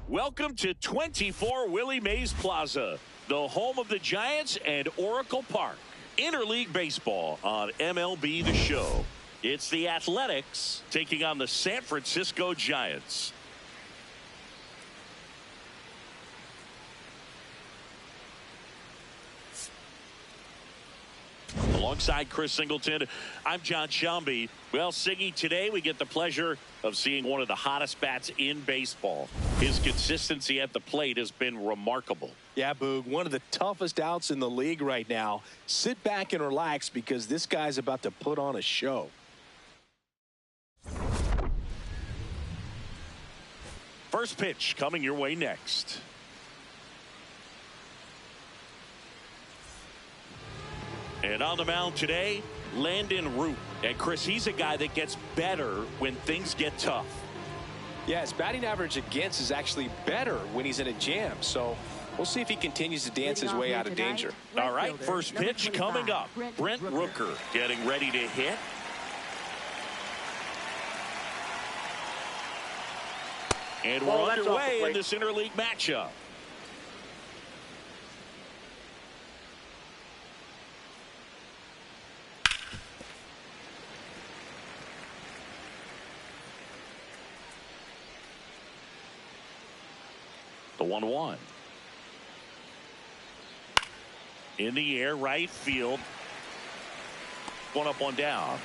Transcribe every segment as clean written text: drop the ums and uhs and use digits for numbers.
Welcome to 24 Willie Mays Plaza, the home of the Giants and Oracle Park. Interleague baseball on MLB The Show. It's the Athletics taking on the San Francisco Giants. Alongside Chris Singleton, I'm John Shambi. Well, Siggy, today we get the pleasure of seeing one of the hottest bats in baseball. His consistency at the plate has been remarkable. Yeah, Boog, one of the toughest outs in the league right now. Sit back and relax because this guy's about to put on a show. First pitch coming your way next. And on the mound today, Landon Root. And Chris, he's a guy that gets better when things get tough. Yeah, his batting average against is actually better when he's in a jam. So we'll see if he continues to dance his way out of danger. All right, first pitch coming up. Brent Rooker getting ready to hit. And we're underway in this interleague matchup. The 1-1. In the air, right field. One up, one down.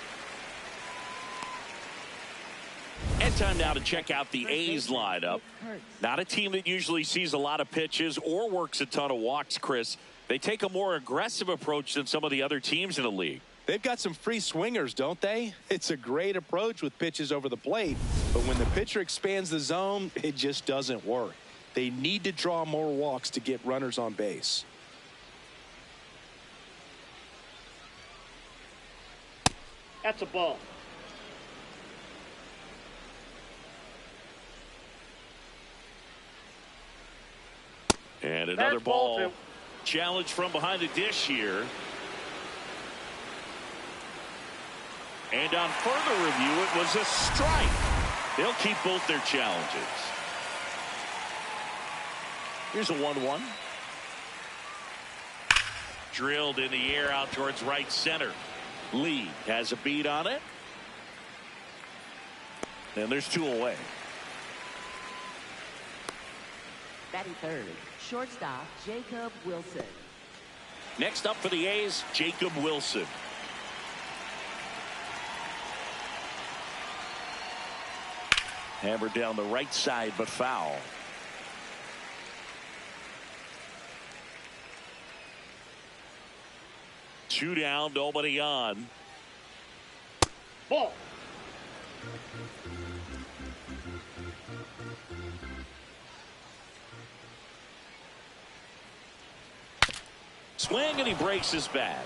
And time now to check out the A's lineup. Not a team that usually sees a lot of pitches or works a ton of walks, Chris. They take a more aggressive approach than some of the other teams in the league. They've got some free swingers, don't they? It's a great approach with pitches over the plate. But when the pitcher expands the zone, it just doesn't work. They need to draw more walks to get runners on base. That's a ball. And another ball. Challenge from behind the dish here. And on further review, it was a strike. They'll keep both their challenges. Here's a 1-1. Drilled in the air out towards right center. Lee has a beat on it. And there's two away. Batting third, shortstop Jacob Wilson. Next up for the A's, Jacob Wilson. Hammered down the right side, but foul. Two down, nobody on. Ball. Swing, and he breaks his bat.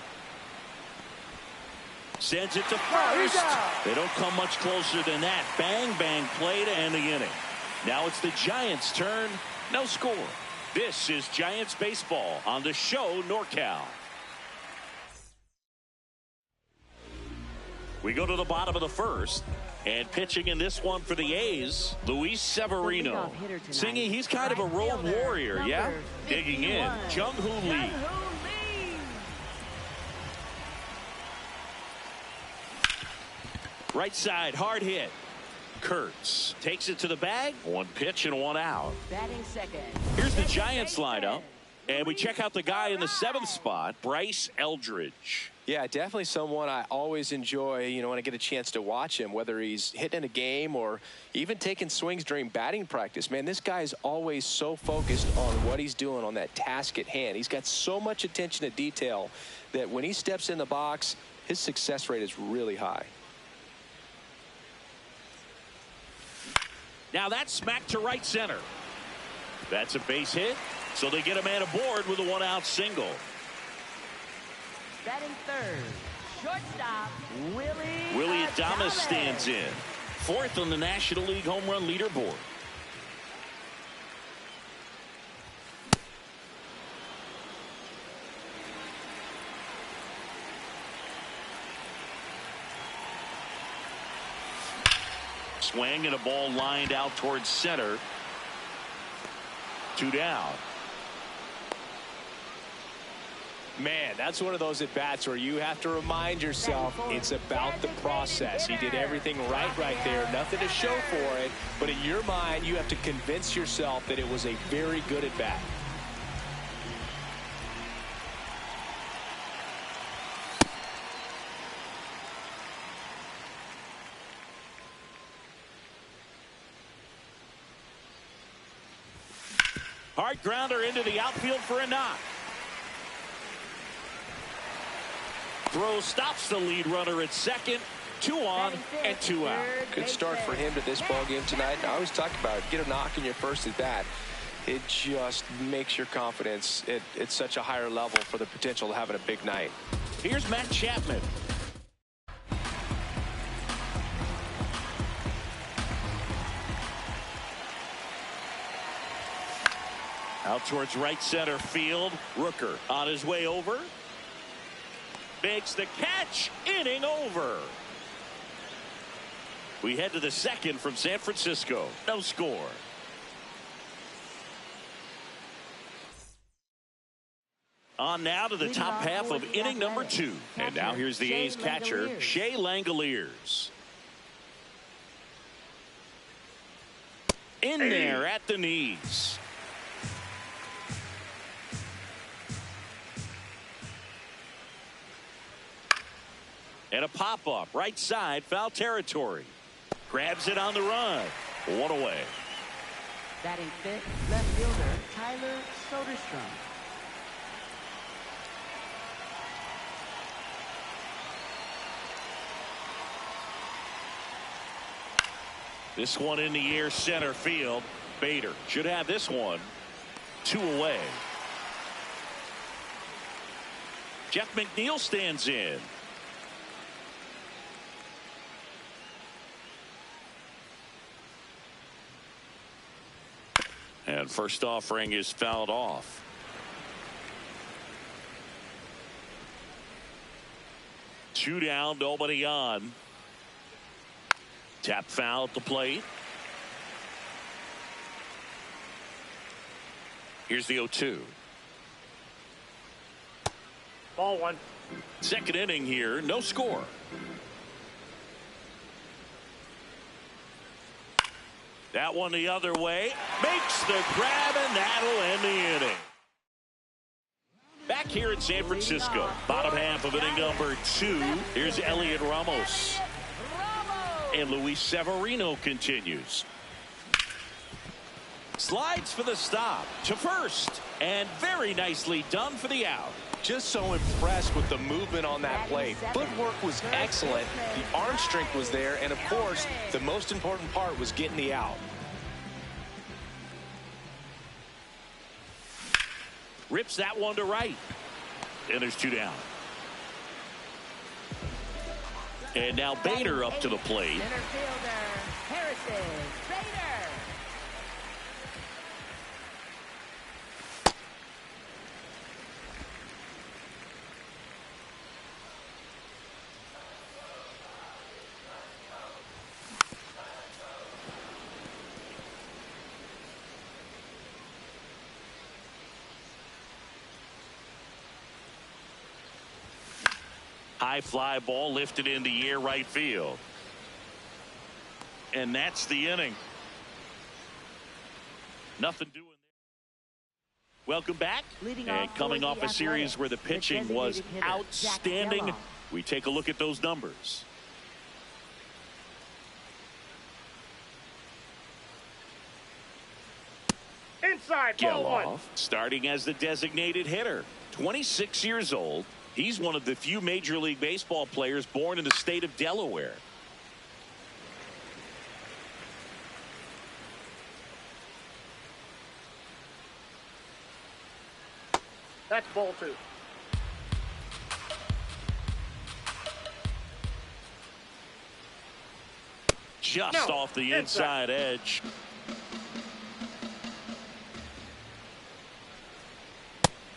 Sends it to first. They don't come much closer than that. Bang, bang play to end the inning. Now it's the Giants' turn. No score. This is Giants baseball on the show NorCal. We go to the bottom of the first. And pitching in this one for the A's, Luis Severino. Singy, he's kind of a road warrior, yeah? Digging in, Jung-Hoo Lee. Right side, hard hit. Kurtz takes it to the bag. One pitch and one out. Batting second. Here's the Giants lineup. And we check out the guy in the 7th spot, Bryce Eldridge. Yeah, definitely someone I always enjoy, when I get a chance to watch him, whether he's hitting in a game or even taking swings during batting practice. Man, this guy is always so focused on what he's doing on that task at hand. He's got so much attention to detail that when he steps in the box, his success rate is really high. Now that's smacked to right center. That's a base hit, so they get a man aboard with a one-out single. Batting third, shortstop, Willie Adames stands in. Fourth on the National League home run leaderboard. Swing and a ball lined out towards center. 2 down. Man, that's one of those at-bats where you have to remind yourself it's about the process. He did everything right there. Nothing to show for it. But in your mind, you have to convince yourself that it was a very good at-bat. Hard grounder into the outfield for a knock. Throw stops the lead runner at second. 2 on and 2 out. Good start for him to this ball game tonight. I always talk about it. Get a knock in your first at bat. It just makes your confidence at such a higher level for the potential of having a big night. Here's Matt Chapman. Out towards right center field. Rooker on his way over. Makes the catch. Inning over. We head to the second from San Francisco. No score. On now to the top half of inning number 2. And now here's the A's catcher, Shea Langoliers. In there at the knees. And a pop-up right side, foul territory. Grabs it on the run. 1 away. Batting fifth, left fielder Tyler Soderstrom. This one in the air, center field. Bader should have this one. 2 away. Jeff McNeil stands in. And first offering is fouled off. Two down, nobody on. Tap foul at the plate. Here's the 0-2. Ball 1. Second inning here, no score. That one the other way. Makes the grab, and that'll end the inning. Back here in San Francisco, bottom half of inning number 2. Here's Elliot Ramos. And Luis Severino continues. Slides for the stop to first. And very nicely done for the out. Just so impressed with the movement on that play. Footwork was excellent. The arm strength was there. And, of course, the most important part was getting the out. Rips that one to right. And there's 2 down. And now Bader up to the plate. Center fielder Harrison Bader. High fly ball lifted in the air right field. And that's the inning. Nothing doing Welcome back. Leading And off coming for off the a series where the Athletics, pitching the was designated hitter, Jack outstanding, Geloff. we take a look at those numbers. Inside, ball one. Geloff starting as the designated hitter. 26 years old. He's one of the few Major League Baseball players born in the state of Delaware. That's ball two. Just off the inside edge.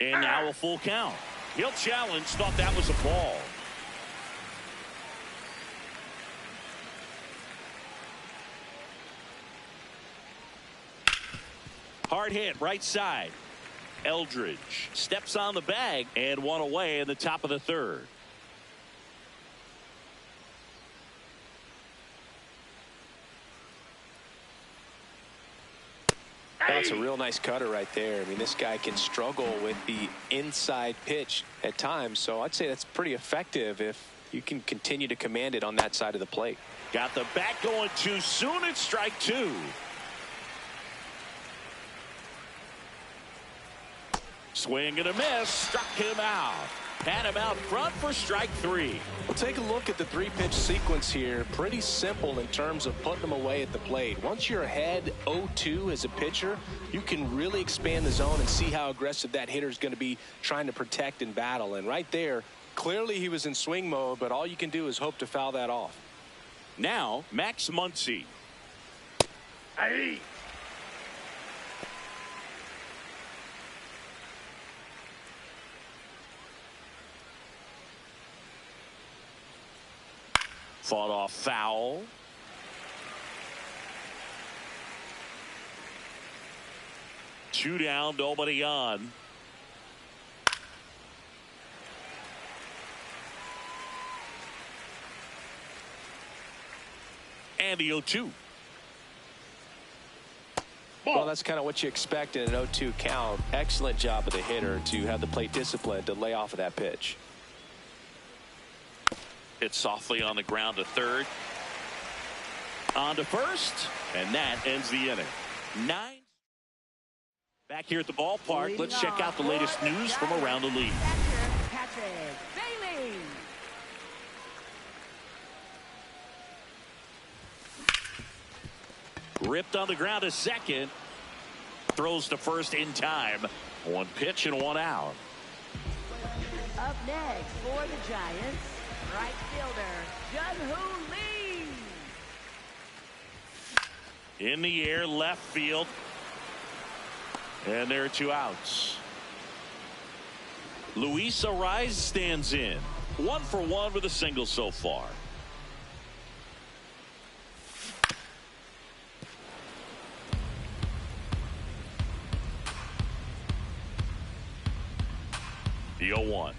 And now a full count. He'll challenge, thought that was a ball. Hard hit, right side. Eldridge steps on the bag and one away in the top of the third. That's a real nice cutter right there. I mean, this guy can struggle with the inside pitch at times, so I'd say that's pretty effective if you can continue to command it on that side of the plate. Got the bat going too soon. It's strike two. Swing and a miss. Struck him out. Had him out front for strike three. We'll take a look at the three-pitch sequence here. Pretty simple in terms of putting them away at the plate. Once you're ahead 0-2 as a pitcher, you can really expand the zone and see how aggressive that hitter is going to be trying to protect and battle. And right there, clearly he was in swing mode, but all you can do is hope to foul that off. Now, Max Muncy. Aye. Fought off foul. Two down, nobody on. And the 0-2. Well, that's kind of what you expect in an 0-2 count. Excellent job of the hitter to have the plate discipline to lay off of that pitch. Hit softly on the ground to third. On to first. And that ends the inning. 9. Back here at the ballpark. Let's check out the latest news from around the league. Patrick Bailey. Ripped on the ground to second. Throws to first in time. One pitch and one out. Up next for the Giants, right fielder Jun-Hoo Lee. In the air, left field. And there are two outs. Luis Ariz stands in. 1 for 1 with a single so far. The 0-1.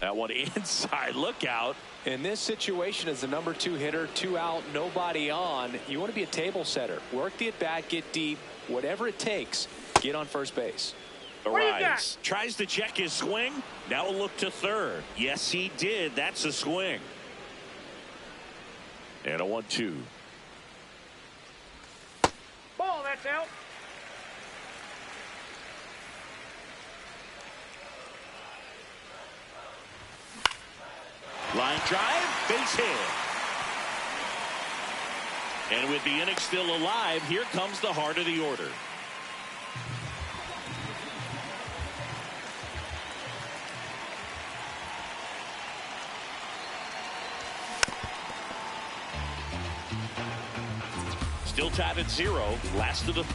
That one inside. Look out. In this situation, as the number 2 hitter, 2 out, nobody on, you want to be a table setter. Work the at-bat, get deep, whatever it takes, get on first base. Ariz tries to check his swing. Now a look to third. Yes, he did. That's a swing. And a 1-2. Ball, that's out. Line drive, base hit. And with the inning still alive, here comes the heart of the order. Still tied at 0. Last of the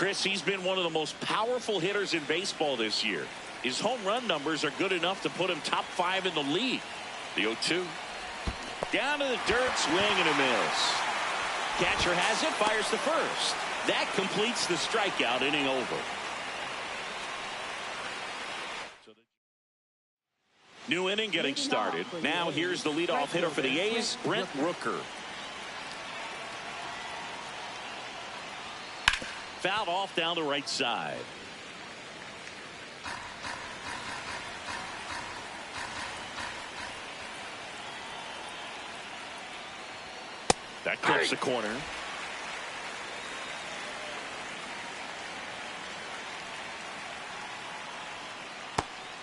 Chris, he's been one of the most powerful hitters in baseball this year. His home run numbers are good enough to put him top 5 in the league. The 0-2. Down to the dirt, swing and a miss. Catcher has it, fires to first. That completes the strikeout, inning over. New inning getting started. Now here's the leadoff hitter for the A's, Brent Rooker. Fouled off down the right side. That clips the corner.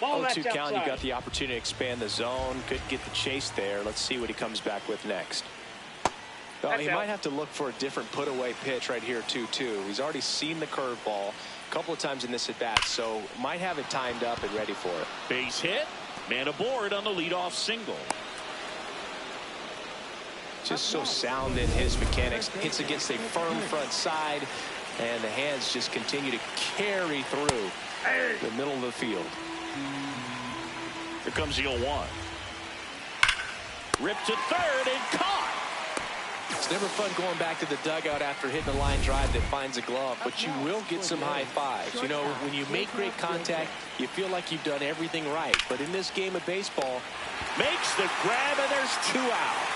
Ball, that's 0-2 count. outside. You got the opportunity to expand the zone. Could get the chase there. Let's see what he comes back with next. Well, he might have to look for a different put-away pitch right here, 2-2. He's already seen the curveball a couple of times in this at-bat, so might have it timed up and ready for it. Base hit. Man aboard on the leadoff single. Just so sound in his mechanics. Hits against a firm front side, and the hands just continue to carry through the middle of the field. Here comes the 0-1. Ripped to third and caught. It's never fun going back to the dugout after hitting a line drive that finds a glove, but you will get some high fives. You know, when you make great contact, you feel like you've done everything right. But in this game of baseball, Makes the grab, and there's 2 out.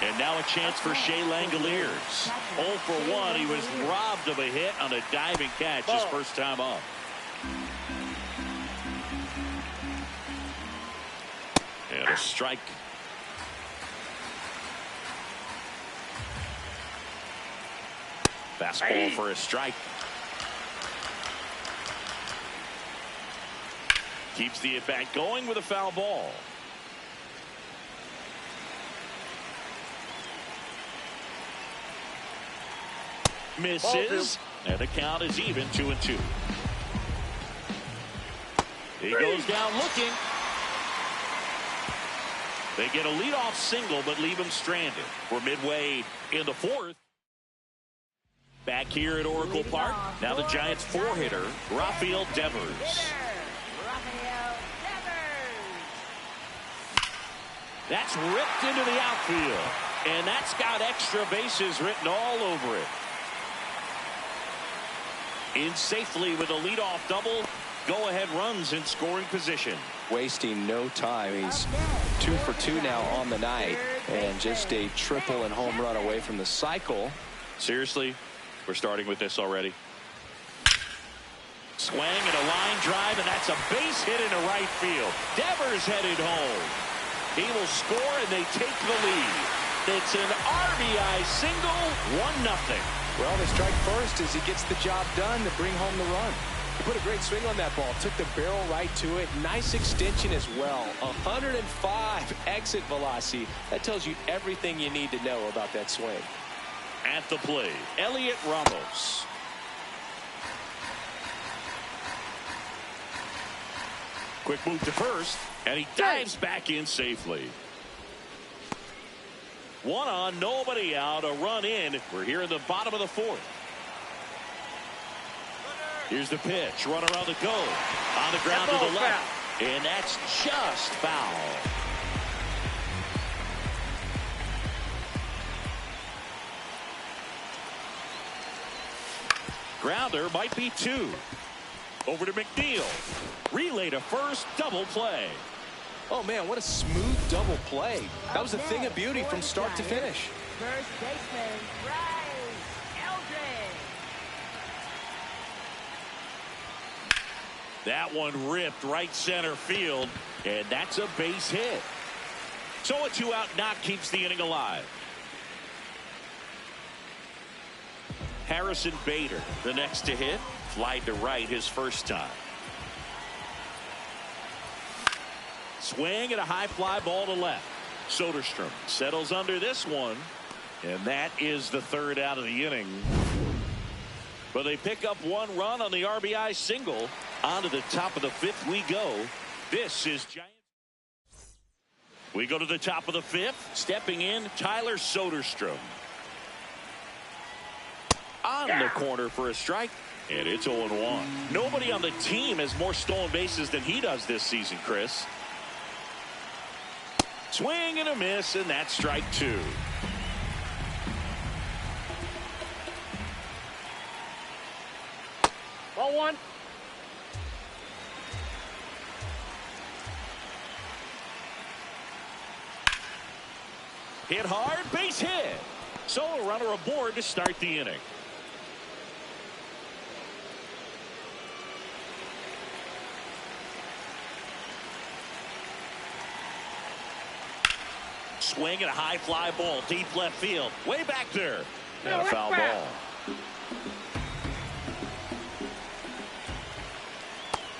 And now a chance for Shea Langoliers. 0 for 1. He was robbed of a hit on a diving catch his first time up. And a strike. Fastball for a strike. Keeps the at-bat going with a foul ball. Misses, and the count is even, 2-2. He goes down looking. They get a leadoff single, but leave him stranded. We're midway in the 4th. Back here at Oracle Park, now the Giants 4-hitter, Rafael Devers. That's ripped into the outfield, and that's got extra bases written all over it. In safely with a leadoff double, go-ahead runs in scoring position. wasting no time. He's 2 for 2 now on the night, and just a triple and home run away from the cycle. Seriously, we're starting with this already. Swing and a line drive, and that's a base hit into right field. Devers headed home. He will score, and they take the lead. It's an RBI single, 1-0. Well, they strike first as he gets the job done to bring home the run. He put a great swing on that ball, took the barrel right to it. Nice extension as well. 105 exit velocity. That tells you everything you need to know about that swing. At the plate, Elliot Ramos. Quick move to first, and he dives back in safely. 1 on, nobody out, a run in. We're here in the bottom of the 4th. Here's the pitch, run around the go. On the ground to the left, and that's just foul. Grounder might be 2. Over to McNeil. Relay to first, double play. Oh, man, what a smooth double play. That was a thing of beauty from start to finish. First baseman, Bryce Eldridge. That one ripped right center field, and that's a base hit. So a 2-out knock keeps the inning alive. Harrison Bader, the next to hit. Fly to right his first time. Swing and a high fly ball to left. Soderstrom settles under this one, and that is the 3rd out of the inning. But they pick up 1 run on the RBI single. On to the top of the 5th we go. This is Giants. We go to the top of the 5th. Stepping in, Tyler Soderstrom. on the corner for a strike. And it's 0-1. Nobody on the team has more stolen bases than he does this season, Chris. Swing and a miss, and that's strike 2. Ball 1. Hit hard, base hit. So a runner aboard to start the inning. Swing and a high fly ball, deep left field, way back there. And a foul ball.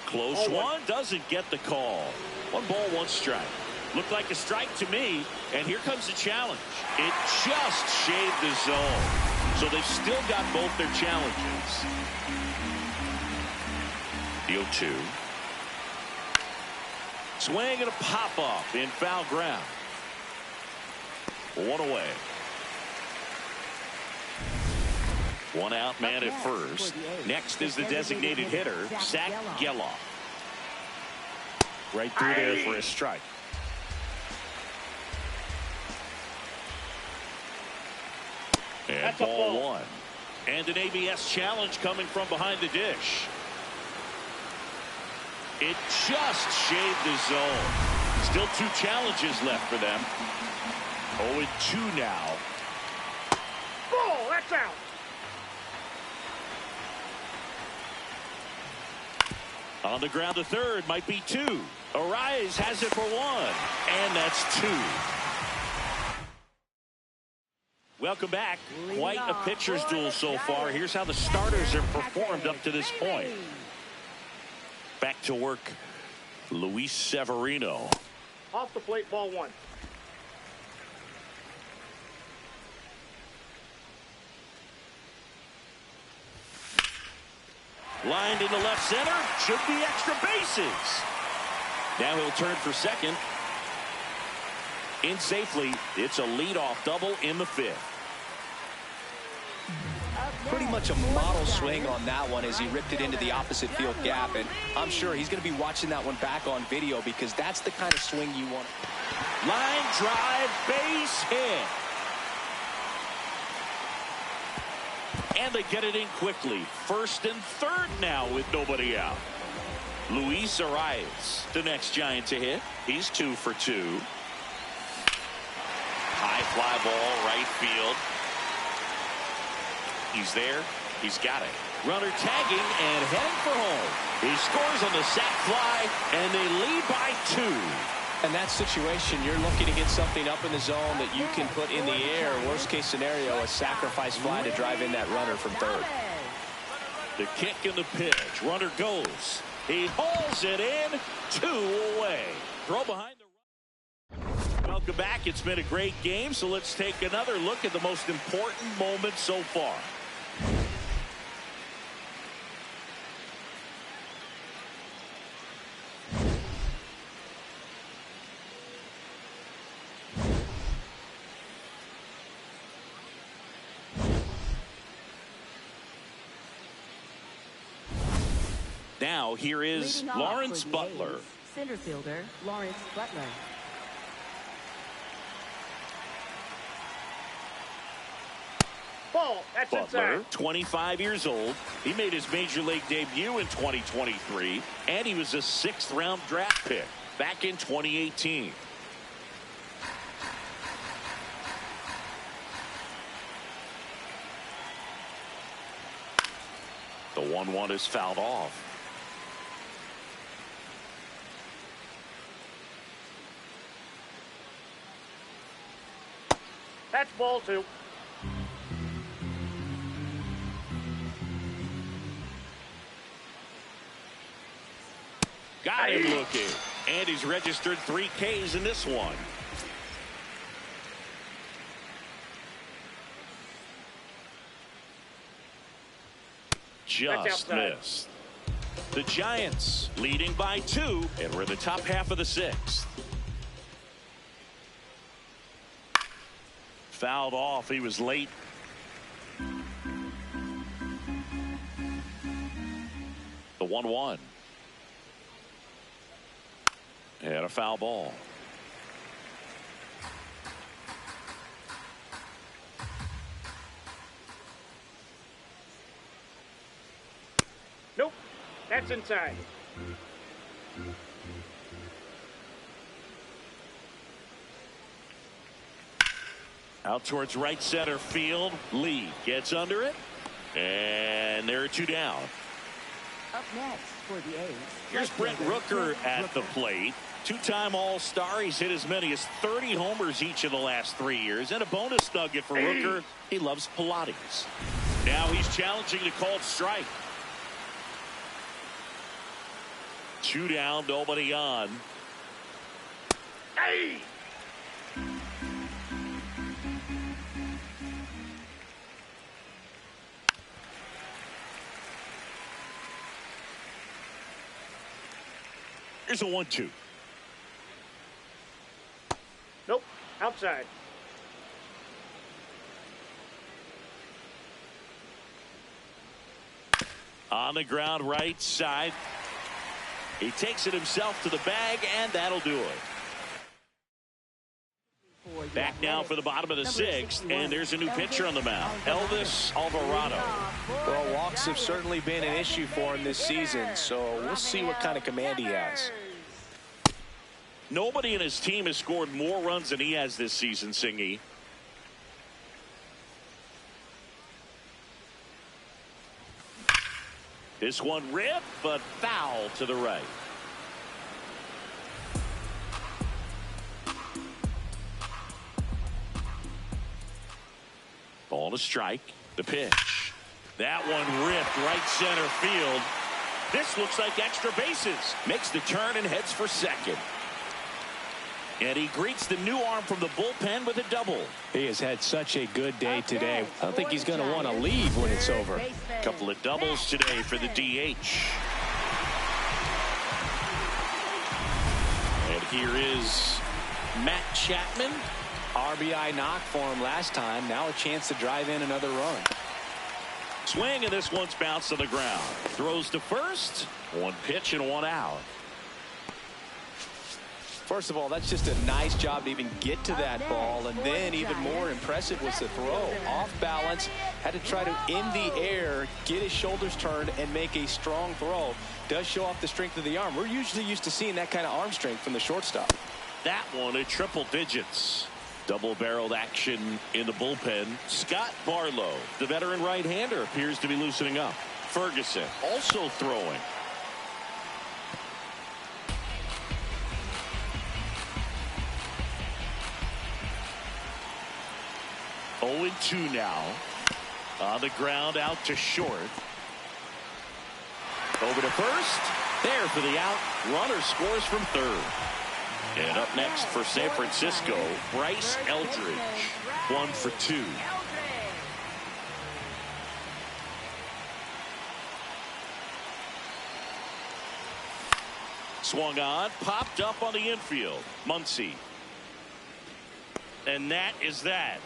Close one, doesn't get the call. 1 ball, 1 strike. Looked like a strike to me, and here comes the challenge. It just shaved the zone. So they've still got both their challenges. The 0-2. Swing and a pop-up in foul ground. 1 away. 1 out, man at first. Next is the designated hitter, Zach Geloff. Right through there for a strike. And That's a ball 1. And an ABS challenge coming from behind the dish. It just shaved the zone. Still 2 challenges left for them. 0-2 now. Ball, that's out. On the ground to third, might be 2. Arise has it for 1. And that's 2. Welcome back. Quite a pitcher's duel so far. Here's how the starters have performed up to this point. Back to work, Luis Severino. Off the plate, ball 1. Lined into left center. Should be extra bases. Now he'll turn for second. In safely. It's a leadoff double in the 5th. Pretty much a model swing on that one as he ripped it into the opposite field gap. And I'm sure he's going to be watching that one back on video because that's the kind of swing you want. Line drive, base hit. And they get it in quickly. 1st and 3rd now with nobody out. Luis Arias, the next Giant to hit. He's 2 for 2. High fly ball, right field. He's there. He's got it. Runner tagging and heading for home. He scores on the sac fly, and they lead by 2. In that situation, you're looking to get something up in the zone that you can put in the air. Worst case scenario, a sacrifice fly to drive in that runner from third. The kick and the pitch. Runner goes. He hauls it in. 2 away. Throw behind the run. Welcome back. It's been a great game, so let's take another look at the most important moments so far. Now here is Lawrence Butler. Center fielder Lawrence Butler. Ball, that's Butler, inside. 25 years old. He made his major league debut in 2023, and he was a 6th round draft pick back in 2018. The 1-1 is fouled off. That's ball 2. Got him looking. And he's registered 3 Ks in this one. Just missed. The Giants leading by 2, and we're in the top half of the 6th. Fouled off. He was late. 1-1. And a foul ball. Nope. That's inside. Out towards right center field. Lee gets under it. And there are 2 down. Up next for the A's. Here's Brent Rooker at the plate. 2-time All-Star. He's hit as many as 30 homers each of the last 3 years. And a bonus nugget for Rooker. He loves Pilates. Now he's challenging the called strike. 2 down, nobody on. Hey! Here's a 1-2. Nope. Outside. On the ground, right side. He takes it himself to the bag, and that'll do it. Back now for the bottom of the 6th, and there's a new pitcher on the mound, Elvis Alvarado. Well, walks have certainly been an issue for him this season, so we'll see what kind of command he has. Nobody in his team has scored more runs than he has this season, Singy. This one ripped, but foul to the right. Ball to strike. The pitch. That one ripped right center field. This looks like extra bases. Makes the turn and heads for second. And he greets the new arm from the bullpen with a double. He has had such a good day today. I don't think he's going to want to leave when it's over. A couple of doubles today for the DH. And here is Matt Chapman. RBI knock for him last time. Now a chance to drive in another run. Swing, and this one's bounced on the ground. Throws to first. 1 pitch and 1 out. First of all, that's just a nice job to even get to that ball, and then even more impressive was the throw. Off balance, had to try to, in the air, get his shoulders turned and make a strong throw. Does show off the strength of the arm. We're usually used to seeing that kind of arm strength from the shortstop. That one at triple digits. Double-barreled action in the bullpen. Scott Barlow, the veteran right-hander, appears to be loosening up. Ferguson also throwing. Oh, 0-2 now. On the ground, out to short. Over to first. There for the out. Runner scores from third. And up next for San Francisco, Bryce Eldridge. 1 for 2. Swung on, popped up on the infield. Muncy. And that is that.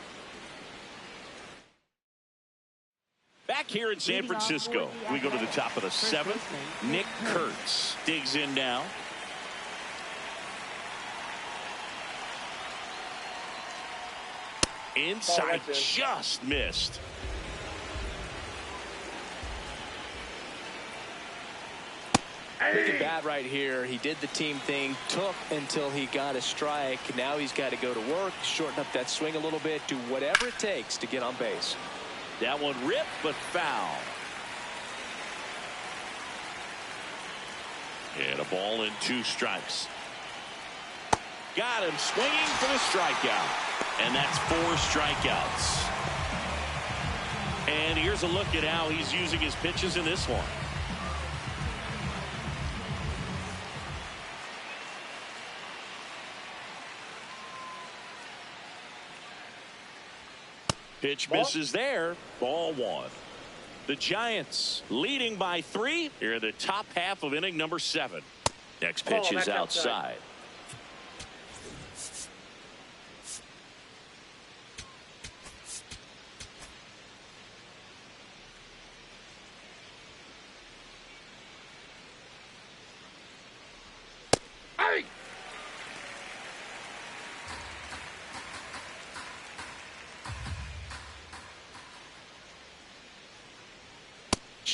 Back here in San Francisco, we go to the top of the 7th. Nick Kurtz digs in now. Inside, just missed. Big at bat right here. He did the team thing, took until he got a strike. Now he's got to go to work, shorten up that swing a little bit, do whatever it takes to get on base. That one ripped, but foul. And a ball and 2 strikes. Got him swinging for the strikeout. And that's 4 strikeouts. And here's a look at how he's using his pitches in this one. Pitch misses there. Ball 1. The Giants leading by 3 here in the top half of inning number 7. Next pitch is outside.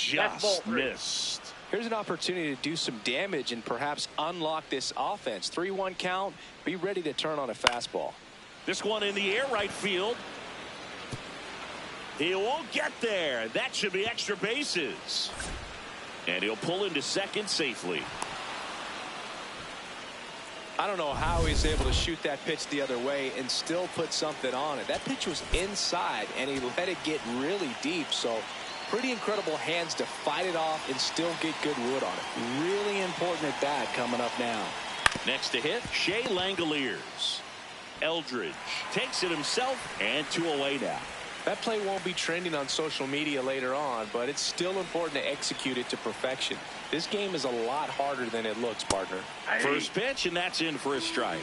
just missed. Here's an opportunity to do some damage and perhaps unlock this offense. 3-1 count. Be ready to turn on a fastball. This one in the air right field. He won't get there. That should be extra bases. And he'll pull into second safely. I don't know how he's able to shoot that pitch the other way and still put something on it. That pitch was inside, and he let it get really deep. So pretty incredible hands to fight it off and still get good wood on it. Really important at bat coming up now. Next to hit, Shea Langoliers. Eldridge takes it himself, and 2 away now. That play won't be trending on social media later on, but it's still important to execute it to perfection. This game is a lot harder than it looks, partner. First pitch, and that's in for a strike.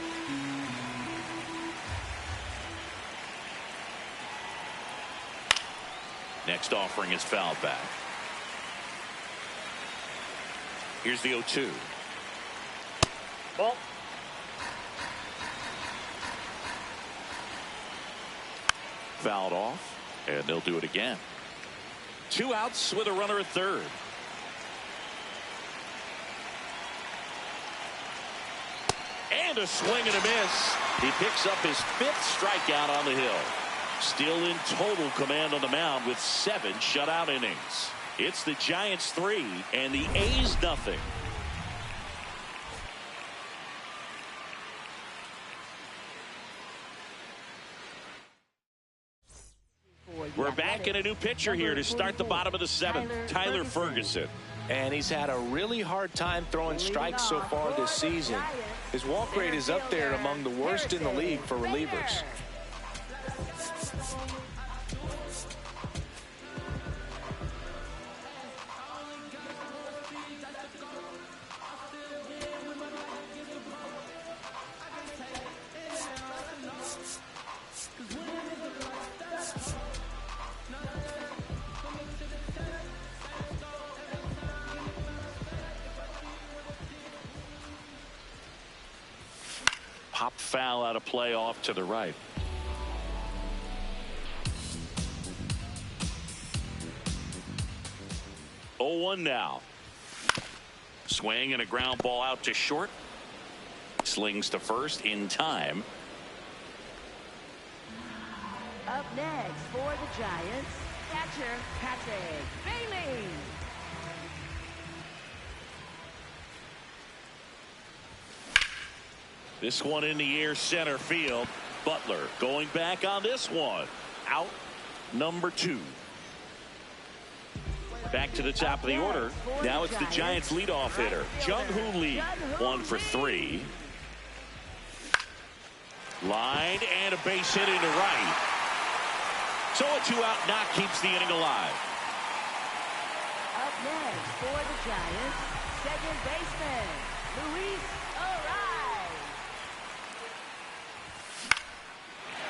Next offering is fouled back. Here's the 0-2. Ball. Fouled off, and they'll do it again. 2 outs with a runner at third. And a swing and a miss. He picks up his 5th strikeout on the hill. Still in total command on the mound with 7 shutout innings. It's the Giants 3 and the A's nothing. We're back in a new pitcher here to start the bottom of the 7th. Tyler Ferguson. And he's had a really hard time throwing strikes so far this season. His walk rate is up there among the worst in the league for relievers. Pop foul out of play off to the right. Oh, 1 now. Swing and a ground ball out to short. Slings to first in time. Up next for the Giants, catcher Patrick Bailey. This one in the air center field. Butler going back on this one. Out number 2. Back to the top of the order. Now it's the Giants leadoff hitter, Jung-Hoo Lee. 1 for 3. Line and a base hit into right. So a 2-out knock keeps the inning alive. Up next for the Giants, second baseman Luis O'Reilly.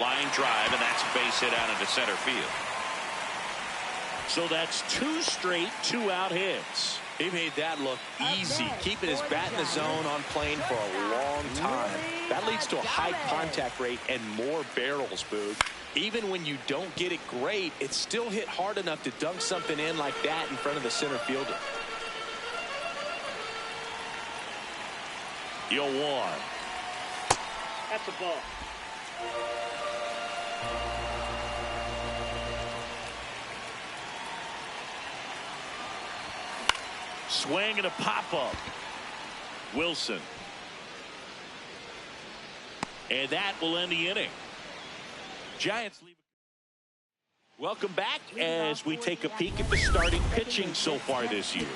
Line drive, and that's a base hit out into center field. So that's 2 straight 2-out hits. He made that look easy, keeping his bat in the zone on plane for a long time. That leads to a high contact rate and more barrels, Boog. Even when you don't get it great, it's still hit hard enough to dunk something in like that in front of the center fielder. Yo, 1. That's a ball. Swing and a pop-up. Wilson. And that will end the inning. Giants leave. Welcome back as we take a peek at the starting pitching so far this year.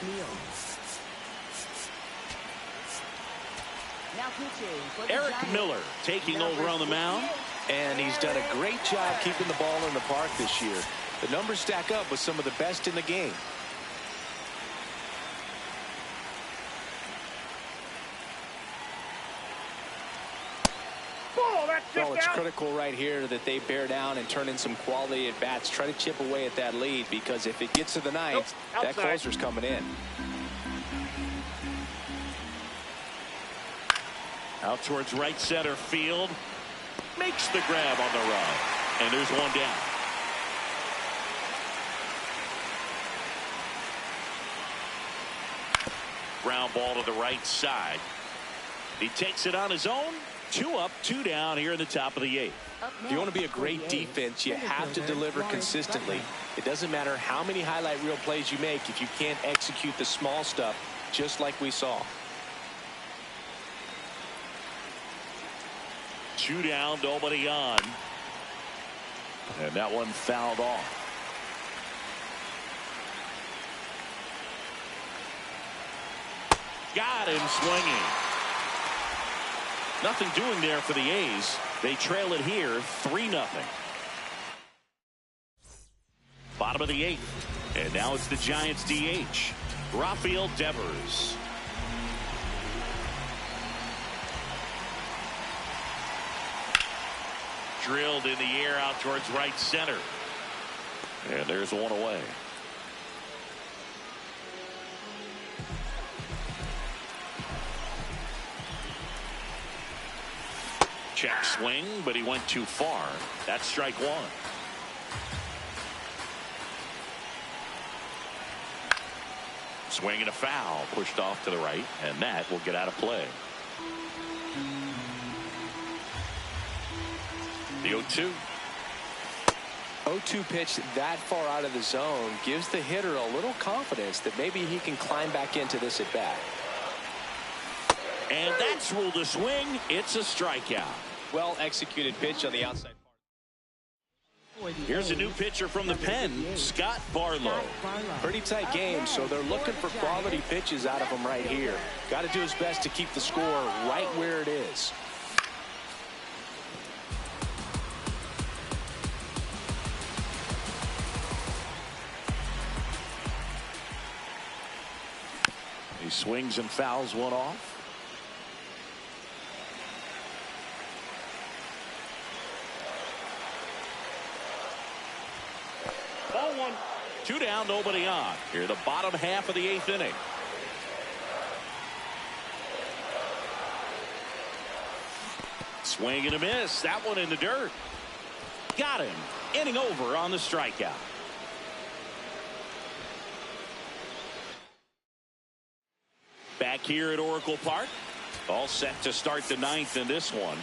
Eric Miller taking over on the mound. And he's done a great job keeping the ball in the park this year. The numbers stack up with some of the best in the game. Well, it's critical right here that they bear down and turn in some quality at bats. Try to chip away at that lead, because if it gets to the ninth, that closer's coming in. Out towards right center field. Makes the grab on the run. And there's 1 down. Ground ball to the right side. He takes it on his own. 2 up, 2 down here in the top of the 8th. If you want to be a great defense, you have to deliver consistently. It doesn't matter how many highlight reel plays you make if you can't execute the small stuff, just like we saw. 2 down, nobody on. And that one fouled off. Got him swinging. Nothing doing there for the A's. They trail it here 3-0. Bottom of the 8th. And now it's the Giants DH, Rafael Devers. Drilled in the air out towards right center. And there's one away. Check swing, but he went too far. That's strike 1. Swing and a foul, pushed off to the right, and that will get out of play. The 0-2. 0-2 pitch that far out of the zone gives the hitter a little confidence that maybe he can climb back into this at bat. And that's ruled a swing. It's a strikeout. Well executed pitch on the outside. Here's a new pitcher from the pen, Scott Barlow. Pretty tight game, so they're looking for quality pitches out of him right here. Got to do his best to keep the score right where it is. He swings and fouls one off. Ball 1. 2 down, nobody on. Here the bottom half of the 8th inning. Swing and a miss. That one in the dirt. Got him. Inning over on the strikeout. Back here at Oracle Park. All set to start the 9th in this one.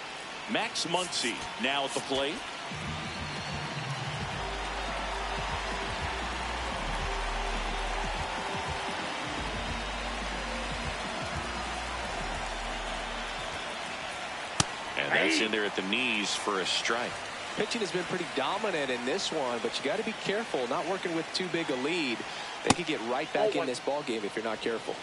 Max Muncy now at the plate. And that's in there at the knees for a strike. Pitching has been pretty dominant in this one, but you got to be careful. Not working with too big a lead. They could get right back in this ball game if you're not careful.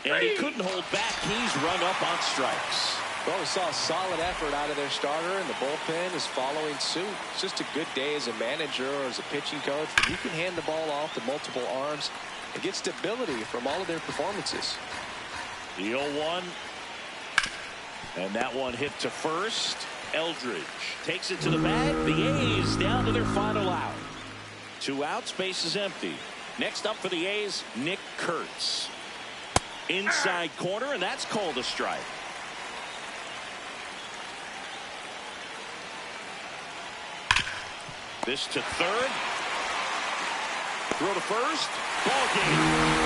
And he couldn't hold back. He's run up on strikes. Well, we saw a solid effort out of their starter, and the bullpen is following suit. It's just a good day as a manager or as a pitching coach when you can hand the ball off to multiple arms and get stability from all of their performances. The 0-1. And that one hit to first. Eldridge takes it to the bag. The A's down to their final out. 2 outs, base is empty. Next up for the A's, Nick Kurtz. Inside corner, and that's called a strike. This to third. Throw to first. Ball game.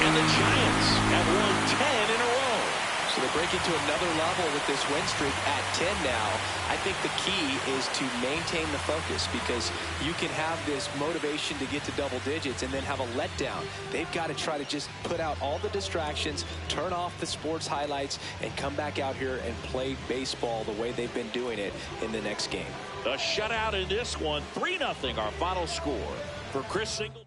And the Giants have won 10 in a row. So they're breaking to another level with this win streak at 10 now. I think the key is to maintain the focus, because you can have this motivation to get to double digits and then have a letdown. They've got to try to just put out all the distractions, turn off the sports highlights, and come back out here and play baseball the way they've been doing it in the next game. A shutout in this one. 3-0 our final score. For Chris Singleton.